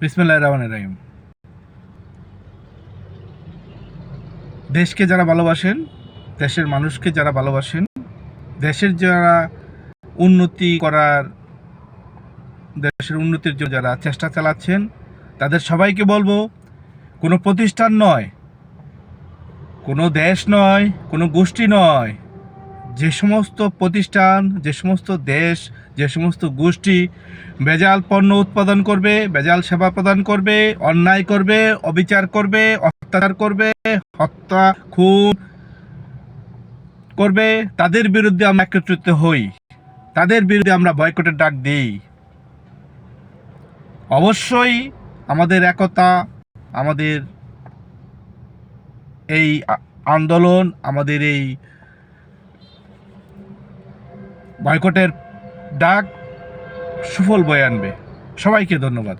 বিসমিল্লাহির রহমানির রহিম। দেশকে যারা ভালোবাসেন, দেশের মানুষকে যারা ভালোবাসেন, দেশের যারা উন্নতি করার, দেশের উন্নতির জন্য যারা চেষ্টা চালাচ্ছেন, তাদের সবাইকে বলবো, কোনো প্রতিষ্ঠান নয়, কোনো দেশ নয়, কোনো গোষ্ঠী নয়, যে সমস্ত প্রতিষ্ঠান, যে সমস্ত দেশ, যে সমস্ত গোষ্ঠী ভেজাল পণ্য উৎপাদন করবে, ভেজাল সেবা প্রদান করবে, অন্যায় করবে, অবিচার করবে, অত্যাচার করবে, হত্যা খুন করবে, তাদের বিরুদ্ধে আমরা একত্রিত হই, তাদের বিরুদ্ধে আমরা বয়কটের ডাক দিই। অবশ্যই আমাদের একতা, আমাদের এই আন্দোলন, আমাদের এই বয়কটের ডাক সুফল বয়ে আনবে। সবাইকে ধন্যবাদ।